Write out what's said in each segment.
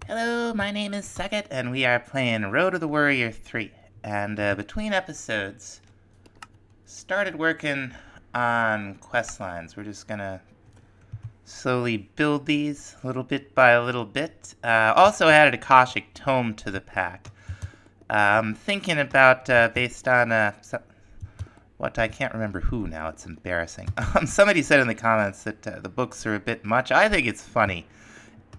Hello, my name is Suckit, and we are playing Road of the Worrier 3. And between episodes, started working on quest lines. We're just gonna slowly build these little bit by little bit. Also added a Akashic Tome to the pack. I'm thinking about, based on, what, I can't remember who now, it's embarrassing. Somebody said in the comments that the books are a bit much. I think it's funny.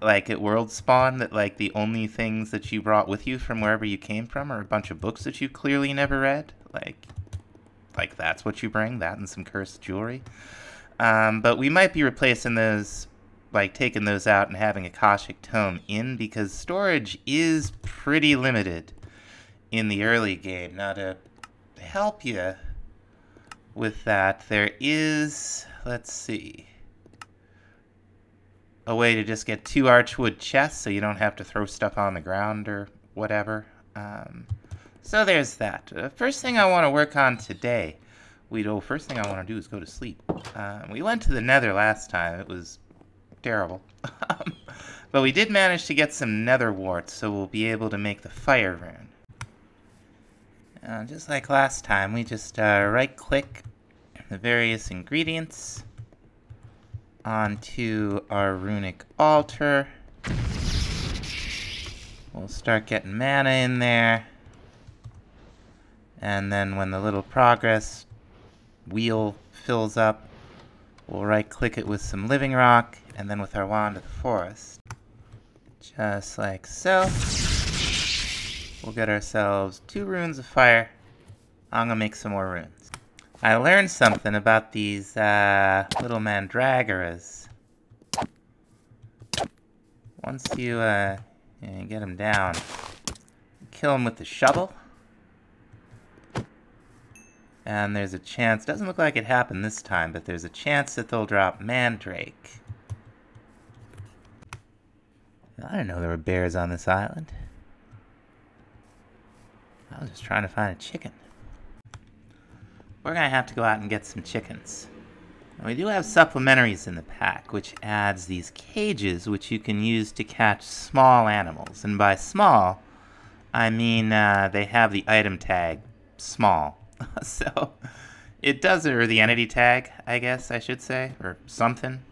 Like at World Spawn, that like the only things that you brought with you from wherever you came from are a bunch of books that you clearly never read. Like that's what you bring, that and some cursed jewelry. But we might be replacing those, like taking those out and having a Akashic Tome in, because storage is pretty limited in the early game. Now to help you with that, there is, let's see, a way to just get 2 archwood chests so you don't have to throw stuff on the ground or whatever. So there's that. First thing I want to work on today, first thing I want to do is go to sleep. We went to the Nether last time. It was terrible. But we did manage to get some nether warts, so we'll be able to make the fire rune. Just like last time, we just right-click the various ingredients onto our runic altar. We'll start getting mana in there. And then when the little progress wheel fills up, we'll right-click it with some living rock, and then with our wand of the forest. Just like so. We'll get ourselves 2 runes of fire. I'm gonna make some more runes. I learned something about these little mandragoras. Once you get them down, kill them with the shovel. And there's a chance, doesn't look like it happened this time, but there's a chance that they'll drop mandrake. I didn't know there were bears on this island. I was just trying to find a chicken. We're gonna have to go out and get some chickens. And we do have supplementaries in the pack, which adds these cages which you can use to catch small animals. And by small, I mean they have the item tag small. So it does, or the entity tag, I guess I should say, or something.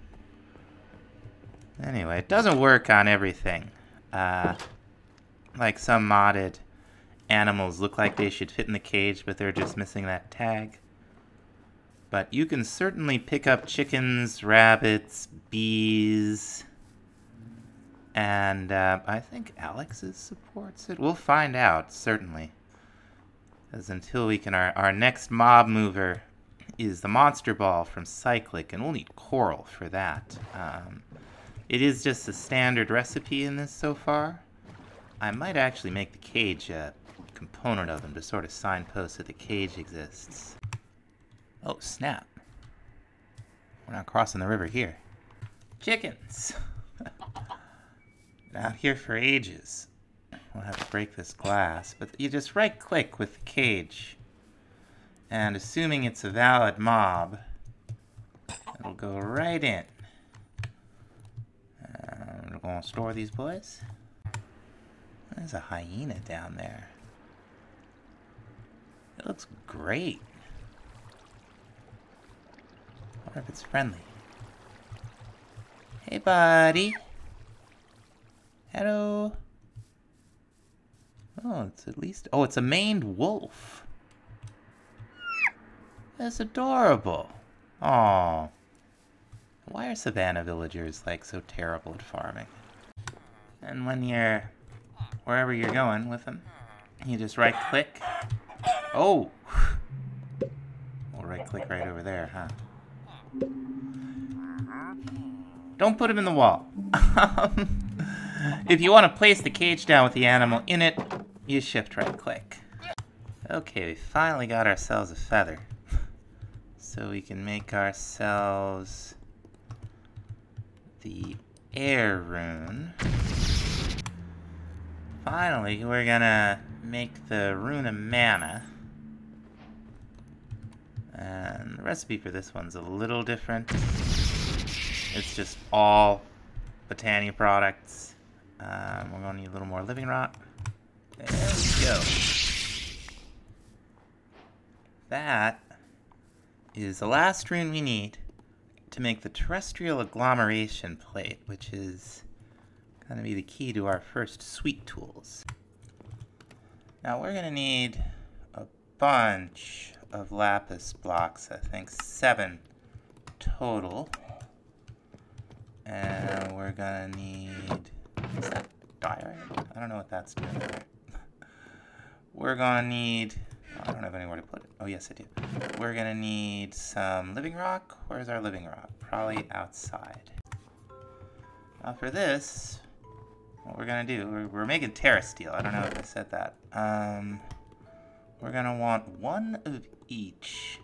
Anyway, it doesn't work on everything. Like some modded animals look like they should fit in the cage, but they're just missing that tag. But you can certainly pick up chickens, rabbits, bees, and I think Alex's supports it. We'll find out, certainly. Because until we can, our next mob mover is the monster ball from Cyclic, and we'll need coral for that. It is just a standard recipe in this so far. I might actually make the cage a component of them to sort of signpost that the cage exists. Oh, snap. We're not crossing the river here. Chickens! Been out here for ages. We'll have to break this glass, but you just right-click with the cage. And assuming it's a valid mob, it'll go right in. We're going to store these boys. There's a hyena down there. It looks great. I wonder if it's friendly. Hey, buddy. Hello. Oh, it's at least... Oh, it's a maned wolf. That's adorable. Aww. Why are savannah villagers, like, so terrible at farming? And when you're... wherever you're going with them, you just right-click. Oh! We'll right-click right over there, huh? Don't put him in the wall. If you want to place the cage down with the animal in it, you shift right-click. Okay, we finally got ourselves a feather. So we can make ourselves the air rune. Finally, we're gonna make the rune of mana. And the recipe for this one's a little different. It's just all Botania products. We're going to need a little more living rock. There we go. That is the last rune we need to make the terrestrial agglomeration plate, which is going to be the key to our first sweet tools. Now we're going to need a bunch of lapis blocks, I think 7 total. And we're going to need... Is that diorite? I don't know what that's doing there. We're going to need... I don't have anywhere to put it. Oh, yes, I do. We're going to need some living rock. Where's our living rock? Probably outside. Now for this, what we're going to do, we're making Terrasteel. I don't know if I said that. We're going to want 1 of each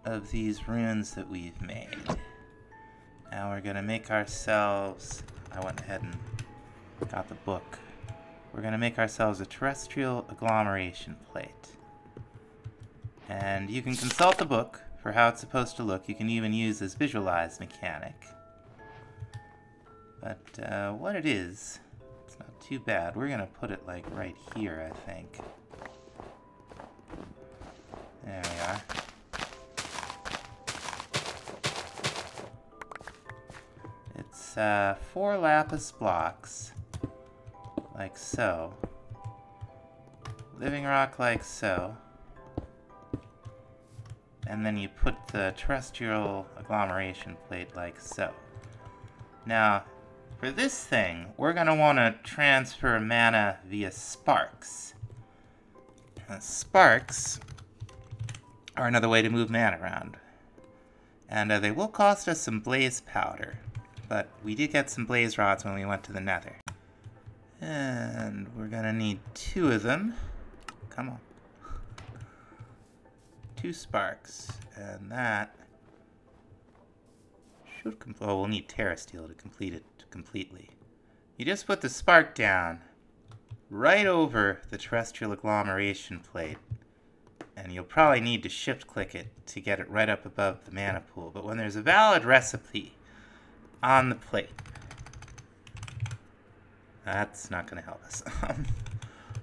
of these runes that we've made. Now we're going to make ourselves... I went ahead and got the book. We're going to make ourselves a terrestrial agglomeration plate. And you can consult the book for how it's supposed to look. You can even use this visualize mechanic. But what it is, it's not too bad. We're going to put it like right here, I think. There we are. It's 4 lapis blocks. Like so. Living rock like so. And then you put the terrestrial agglomeration plate like so. Now, for this thing, we're going to want to transfer mana via sparks. Sparks are another way to move mana around. And they will cost us some blaze powder. But we did get some blaze rods when we went to the nether. And we're gonna need 2 of them. Come on. 2 sparks. And that should oh, we'll need Terrasteel to complete it completely. You just put the spark down right over the terrestrial agglomeration plate. And you'll probably need to shift click it to get it right up above the mana pool. But when there's a valid recipe on the plate, that's not going to help us.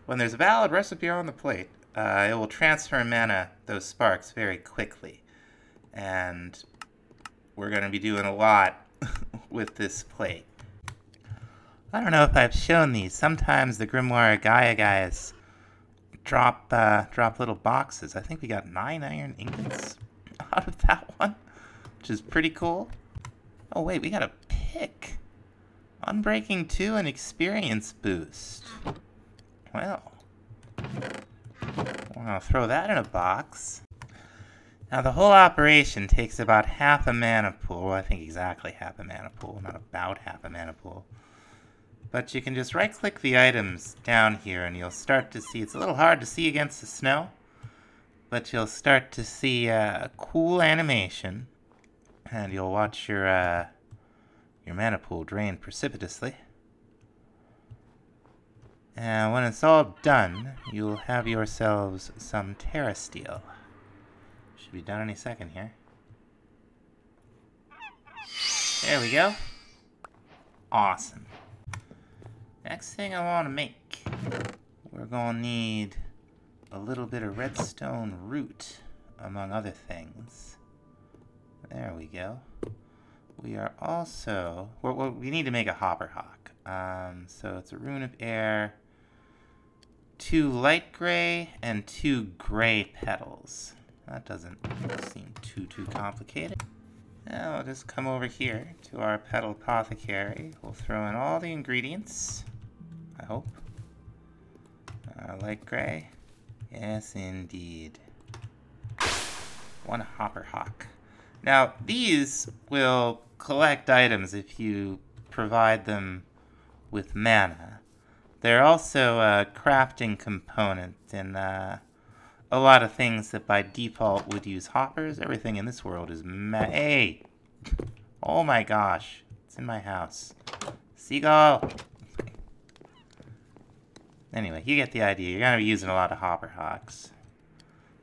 When there's a valid recipe on the plate, it will transfer mana, those sparks, very quickly. And we're going to be doing a lot with this plate. I don't know if I've shown these. Sometimes the Grimoire Gaia guys drop little boxes. I think we got 9 iron ingots out of that one, which is pretty cool. Oh wait, we got a pick. Unbreaking 2 and experience boost. Well, we're gonna throw that in a box. Now the whole operation takes about half a mana pool. Well, I think exactly half a mana pool, not about half a mana pool. But you can just right click the items down here and you'll start to see, it's a little hard to see against the snow, but you'll start to see a cool animation and you'll watch your mana pool drain precipitously. And when it's all done, you'll have yourselves some Terrasteel. Should be done any second here. There we go. Awesome. Next thing I want to make, we're going to need a little bit of redstone root, among other things. There we go. We are also... we need to make a hopper hawk. So it's a rune of air, 2 light gray, and 2 gray petals. That doesn't seem too complicated. Now we'll just come over here to our petal apothecary. We'll throw in all the ingredients, I hope. Light gray. Yes, indeed. 1 hopper hawk. Now, these will collect items if you provide them with mana. They're also a crafting component in a lot of things that by default would use hoppers. Everything in this world is hey! Oh my gosh. It's in my house. Seagull! Anyway, you get the idea. You're going to be using a lot of hopper hawks.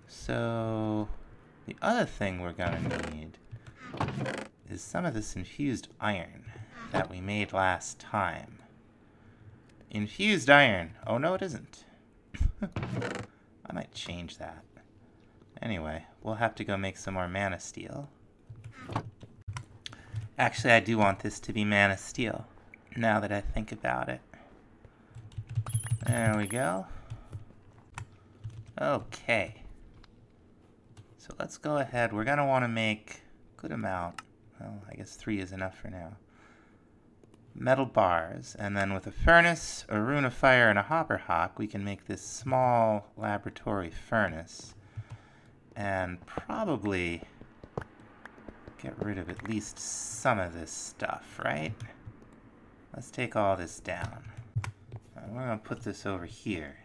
So, the other thing we're going to need is some of this infused iron that we made last time. Infused iron. Oh, no, it isn't. I might change that. Anyway, we'll have to go make some more mana steel. Actually, I do want this to be mana steel, now that I think about it. There we go. Okay. So let's go ahead. We're going to want to make a good amount. Well, I guess 3 is enough for now. Metal bars. And then with a furnace, a rune of fire, and a hopper hawk, we can make this small laboratory furnace. And probably get rid of at least some of this stuff, right? Let's take all this down. And we're going to put this over here.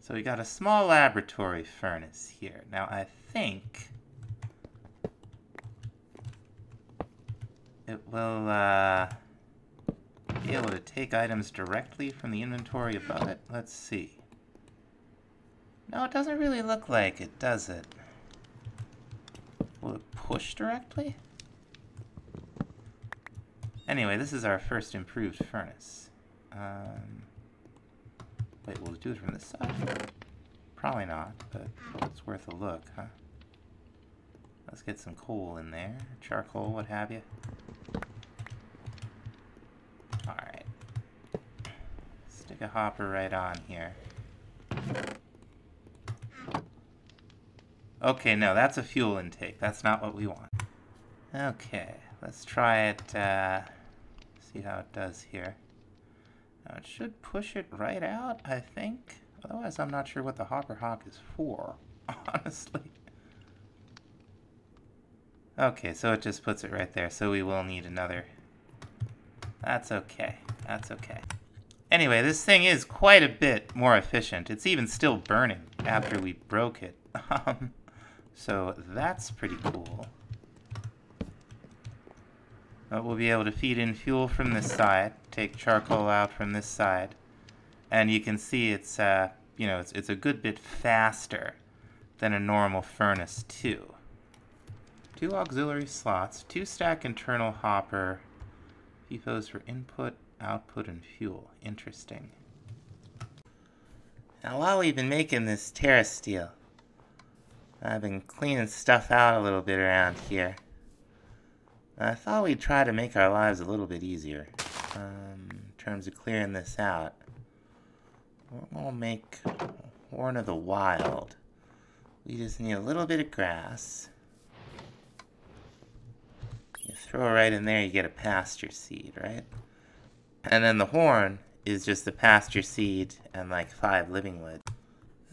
So we got a small laboratory furnace here. Now I think it will be able to take items directly from the inventory above it. Let's see. No, it doesn't really look like it, does it? Will it push directly? Anyway, this is our first improved furnace. Wait, will it do it from this side? Probably not, but it's worth a look, huh? Let's get some coal in there. Charcoal, what have you. Alright. Stick a hopper right on here. Okay, no, that's a fuel intake. That's not what we want. Okay, let's try it, see how it does here. Now it should push it right out, I think. Otherwise, I'm not sure what the hopper hawk is for, honestly. Okay, so it just puts it right there, so we will need another. That's okay. That's okay. Anyway, this thing is quite a bit more efficient. It's even still burning after we broke it. So that's pretty cool. But we'll be able to feed in fuel from this side, take charcoal out from this side, and you can see it's you know, it's a good bit faster than a normal furnace too. 2 auxiliary slots, 2 stack internal hopper, FIFOs for input, output, and fuel. Interesting. Now while we've been making this Terrasteel, I've been cleaning stuff out a little bit around here. I thought we'd try to make our lives a little bit easier in terms of clearing this out. We'll make Horn of the Wild. We just need a little bit of grass. You throw it right in there, you get a pasture seed, right? And then the horn is just the pasture seed and like 5 living wood.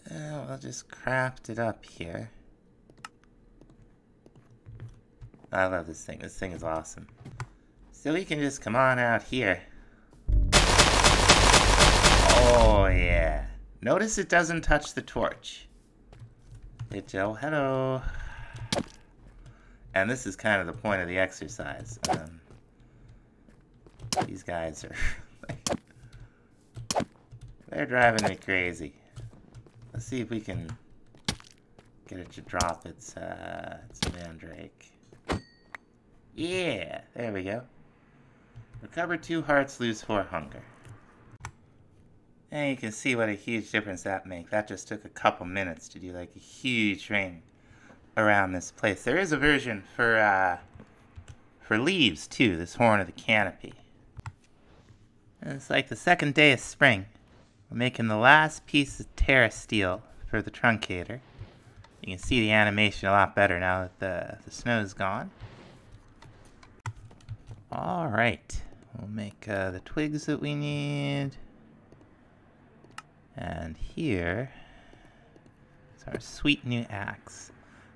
We'll just craft it up here. I love this thing. This thing is awesome. So we can just come on out here. Oh, yeah. Notice it doesn't touch the torch. Oh, hello. And this is kind of the point of the exercise. These guys are... they're driving me crazy. Let's see if we can get it to drop its mandrake. Yeah, there we go. Recover 2 hearts, lose 4 hunger. And you can see what a huge difference that makes. That just took a couple minutes to do like a huge ring around this place. There is a version for leaves too, this Horn of the Canopy. And it's like the second day of spring. We're making the last piece of Terrasteel for the truncator. You can see the animation a lot better now that the snow's gone. Alright, we'll make the twigs that we need. And here is our sweet new axe.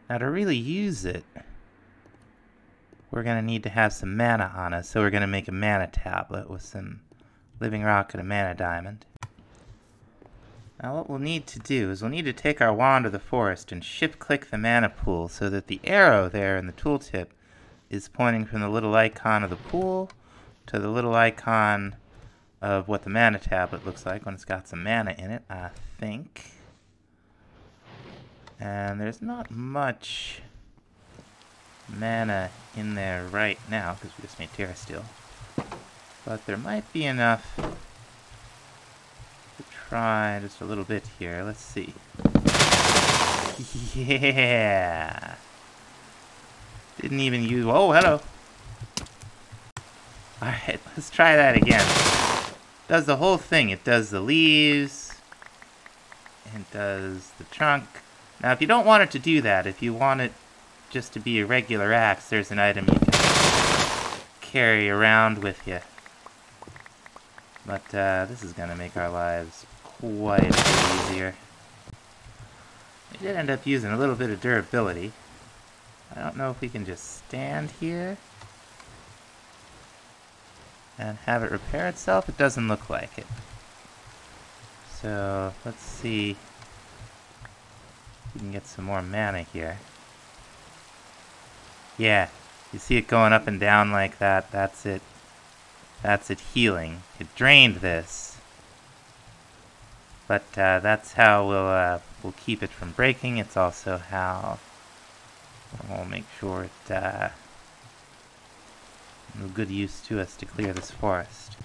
Now to really use it, we're going to need to have some mana on us, so we're going to make a mana tablet with some living rock and a mana diamond. Now what we'll need to do is we'll need to take our wand of the forest and shift-click the mana pool so that the arrow there in the tooltip is pointing from the little icon of the pool to the little icon of what the mana tablet looks like when it's got some mana in it, I think. And there's not much mana in there right now because we just made Terrasteel. But there might be enough try just a little bit here. Let's see. Yeah. Didn't even use... Oh, hello. Alright, let's try that again. Does the whole thing. It does the leaves. It does the trunk. Now, if you don't want it to do that, if you want it just to be a regular axe, there's an item you can carry around with you. But this is going to make our lives quite a bit easier. We did end up using a little bit of durability. I don't know if we can just stand here and have it repair itself. It doesn't look like it. So let's see if we can get some more mana here. Yeah, you see it going up and down like that. That's it. That's it healing. It drained this. But that's how we'll keep it from breaking. It's also how we'll make sure it good use to us to clear this forest.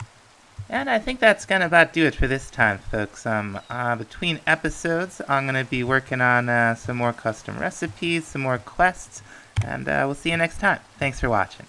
And I think that's gonna about do it for this time, folks. Between episodes, I'm gonna be working on some more custom recipes, some more quests, and we'll see you next time. Thanks for watching.